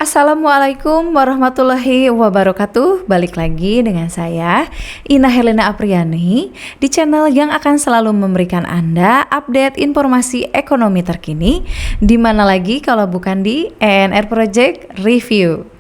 Assalamualaikum warahmatullahi wabarakatuh. Balik lagi dengan saya, Ina Helena Apriani, di channel yang akan selalu memberikan Anda update informasi ekonomi terkini, di mana lagi kalau bukan di ENR Project Review.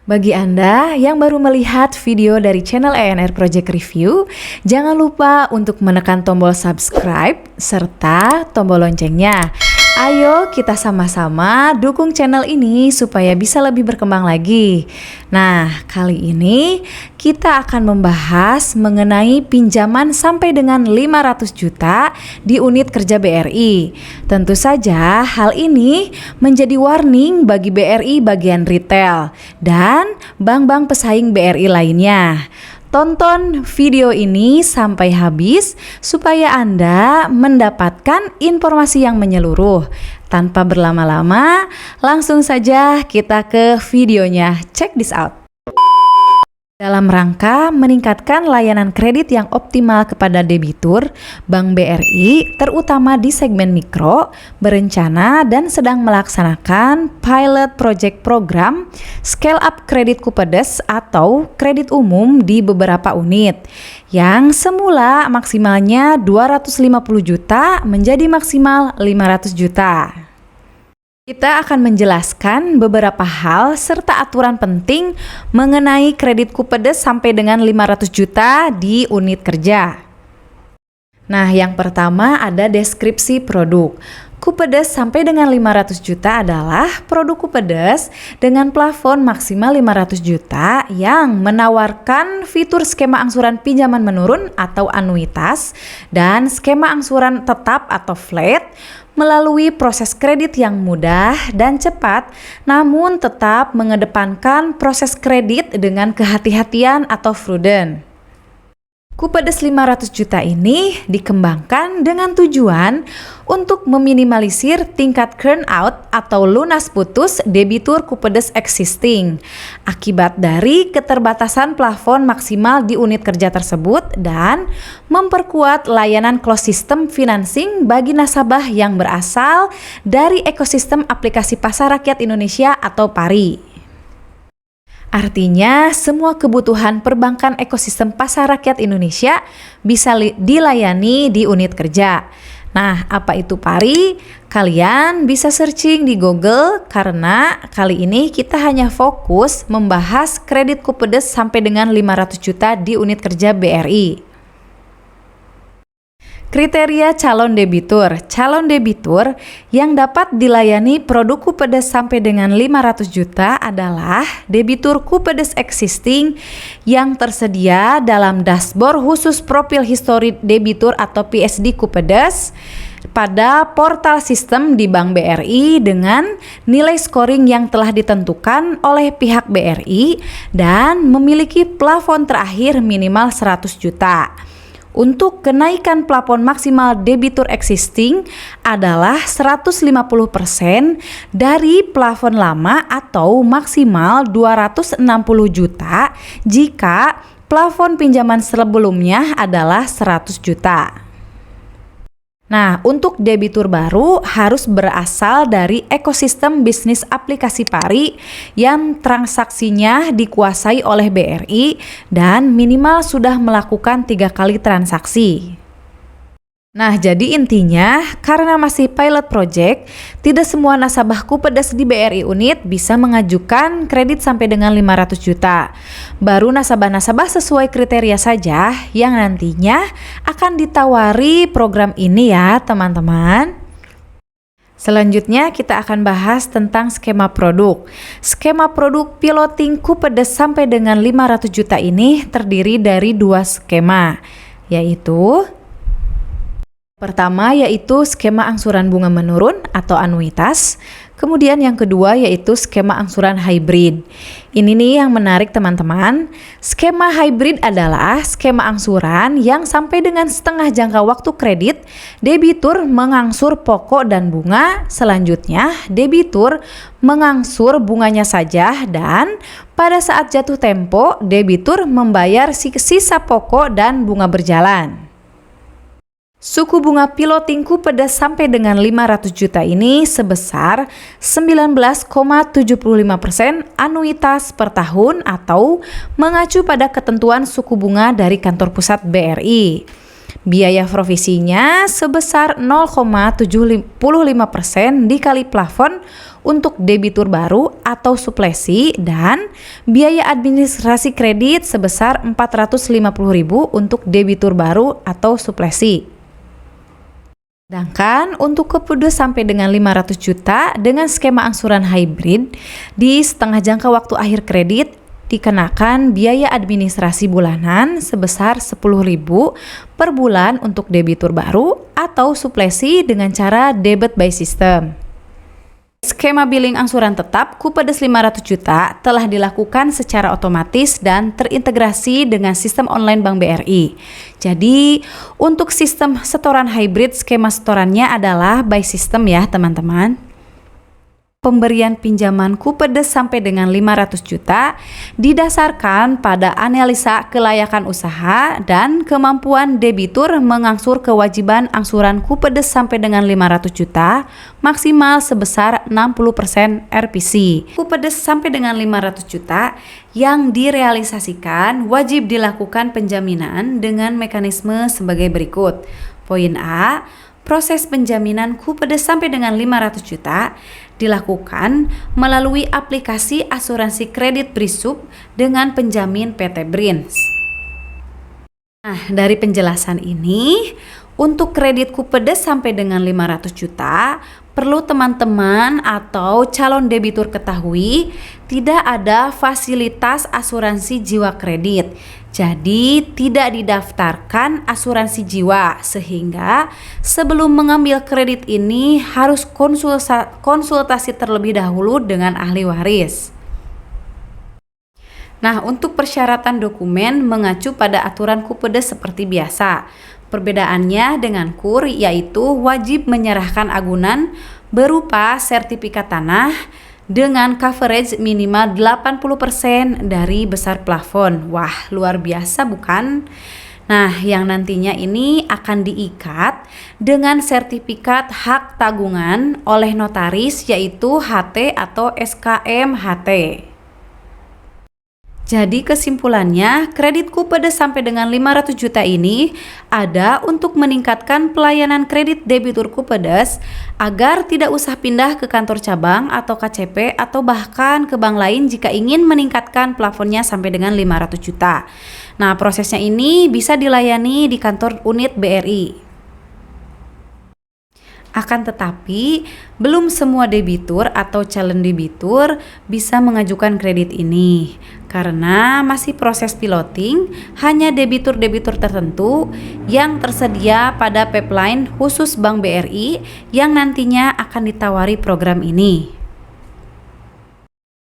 Bagi Anda yang baru melihat video dari channel ENR Project Review, jangan lupa untuk menekan tombol subscribe serta tombol loncengnya. Ayo kita sama-sama dukung channel ini supaya bisa lebih berkembang lagi. Nah, kali ini kita akan membahas mengenai pinjaman sampai dengan 500 juta di unit kerja BRI. Tentu saja hal ini menjadi warning bagi BRI bagian retail dan bank-bank pesaing BRI lainnya. Tonton video ini sampai habis supaya Anda mendapatkan informasi yang menyeluruh. Tanpa berlama-lama, langsung saja kita ke videonya. Check this out. Dalam rangka meningkatkan layanan kredit yang optimal kepada debitur, Bank BRI, terutama di segmen mikro, berencana dan sedang melaksanakan pilot project program Scale Up Kredit Kupedes atau kredit umum di beberapa unit, yang semula maksimalnya 250 juta menjadi maksimal 500 juta. Kita akan menjelaskan beberapa hal serta aturan penting mengenai kredit Kupedes sampai dengan 500 juta di unit kerja. Nah, yang pertama ada deskripsi produk. Kupedes sampai dengan 500 juta adalah produk Kupedes dengan plafon maksimal 500 juta yang menawarkan fitur skema angsuran pinjaman menurun atau anuitas dan skema angsuran tetap atau flat melalui proses kredit yang mudah dan cepat, namun tetap mengedepankan proses kredit dengan kehati-hatian atau prudent. Kupedes 500 juta ini dikembangkan dengan tujuan untuk meminimalisir tingkat current out atau lunas putus debitur Kupedes existing akibat dari keterbatasan plafon maksimal di unit kerja tersebut dan memperkuat layanan closed system financing bagi nasabah yang berasal dari ekosistem aplikasi pasar rakyat Indonesia atau PARI. Artinya, semua kebutuhan perbankan ekosistem pasar rakyat Indonesia bisa dilayani di unit kerja. Nah, apa itu PARI? Kalian bisa searching di Google karena kali ini kita hanya fokus membahas kredit Kupedes sampai dengan 500 juta di unit kerja BRI. Kriteria calon debitur. Calon debitur yang dapat dilayani produk Kupedes sampai dengan 500 juta adalah debitur Kupedes existing yang tersedia dalam dashboard khusus profil histori debitur atau PSD Kupedes pada portal sistem di Bank BRI dengan nilai scoring yang telah ditentukan oleh pihak BRI dan memiliki plafon terakhir minimal 100 juta. Untuk kenaikan plafon maksimal debitur existing adalah 150% dari plafon lama atau maksimal 260 juta jika plafon pinjaman sebelumnya adalah 100 juta. Nah, untuk debitur baru harus berasal dari ekosistem bisnis aplikasi PARI yang transaksinya dikuasai oleh BRI dan minimal sudah melakukan 3 kali transaksi. Nah, jadi intinya karena masih pilot project, tidak semua nasabah Kupedes di BRI unit bisa mengajukan kredit sampai dengan 500 juta. Baru nasabah-nasabah sesuai kriteria saja yang nantinya akan ditawari program ini ya, teman-teman. Selanjutnya kita akan bahas tentang skema produk. Skema produk piloting Kupedes sampai dengan 500 juta ini terdiri dari 2 skema, yaitu Pertama yaitu skema angsuran bunga menurun atau anuitas. Kemudian yang kedua yaitu skema angsuran hybrid. Ini nih yang menarik teman-teman. Skema hybrid adalah skema angsuran yang sampai dengan setengah jangka waktu kredit, debitur mengangsur pokok dan bunga. Selanjutnya, debitur mengangsur bunganya saja dan pada saat jatuh tempo, debitur membayar sisa pokok dan bunga berjalan. Suku bunga piloting Kupedes sampai dengan 500 juta ini sebesar 19,75% anuitas per tahun atau mengacu pada ketentuan suku bunga dari kantor pusat BRI. Biaya provisinya sebesar 0,75% dikali plafon untuk debitur baru atau suplesi dan biaya administrasi kredit sebesar 450.000 untuk debitur baru atau suplesi. Sedangkan untuk Kupedes sampai dengan 500 juta dengan skema angsuran hybrid di setengah jangka waktu akhir kredit dikenakan biaya administrasi bulanan sebesar 10.000 per bulan untuk debitur baru atau suplesi dengan cara debit by system. Skema billing angsuran tetap Kupedes 500 juta telah dilakukan secara otomatis dan terintegrasi dengan sistem online Bank BRI. Jadi, untuk sistem setoran hybrid skema setorannya adalah by system ya teman-teman. Pemberian pinjaman Kupedes sampai dengan 500 juta didasarkan pada analisa kelayakan usaha dan kemampuan debitur mengangsur kewajiban angsuran Kupedes sampai dengan 500 juta maksimal sebesar 60% RPC. Kupedes sampai dengan 500 juta yang direalisasikan wajib dilakukan penjaminan dengan mekanisme sebagai berikut. Poin A, proses penjaminan Kupedes sampai dengan 500 juta dilakukan melalui aplikasi asuransi kredit BRISUP dengan penjamin PT Brins. Nah, dari penjelasan ini, untuk kredit Kupedes sampai dengan 500 juta, perlu teman-teman atau calon debitur ketahui tidak ada fasilitas asuransi jiwa kredit. Jadi tidak didaftarkan asuransi jiwa sehingga sebelum mengambil kredit ini harus konsultasi terlebih dahulu dengan ahli waris. Nah, untuk persyaratan dokumen mengacu pada aturan Kupedes seperti biasa. Perbedaannya dengan KUR yaitu wajib menyerahkan agunan berupa sertifikat tanah dengan coverage minimal 80% dari besar plafon. Wah, luar biasa bukan? Nah, yang nantinya ini akan diikat dengan sertifikat hak tanggungan oleh notaris yaitu HT atau SKM HT. Jadi kesimpulannya, kredit Kupedes sampai dengan 500 juta ini ada untuk meningkatkan pelayanan kredit debitur Kupedes agar tidak usah pindah ke kantor cabang atau KCP atau bahkan ke bank lain jika ingin meningkatkan plafonnya sampai dengan 500 juta. Nah, prosesnya ini bisa dilayani di kantor unit BRI. Akan tetapi, belum semua debitur atau calon debitur bisa mengajukan kredit ini. Karena masih proses piloting, hanya debitur-debitur tertentu yang tersedia pada pipeline khusus Bank BRI yang nantinya akan ditawari program ini.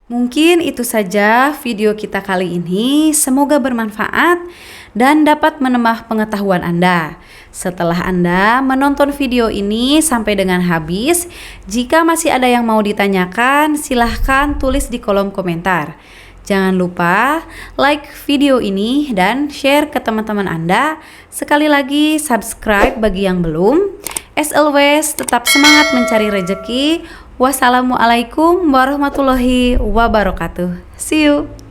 Mungkin itu saja video kita kali ini. Semoga bermanfaat dan dapat menambah pengetahuan Anda. Setelah Anda menonton video ini sampai dengan habis, jika masih ada yang mau ditanyakan, silahkan tulis di kolom komentar. Jangan lupa like video ini dan share ke teman-teman Anda. Sekali lagi subscribe bagi yang belum. As always, tetap semangat mencari rezeki. Wassalamualaikum warahmatullahi wabarakatuh. See you.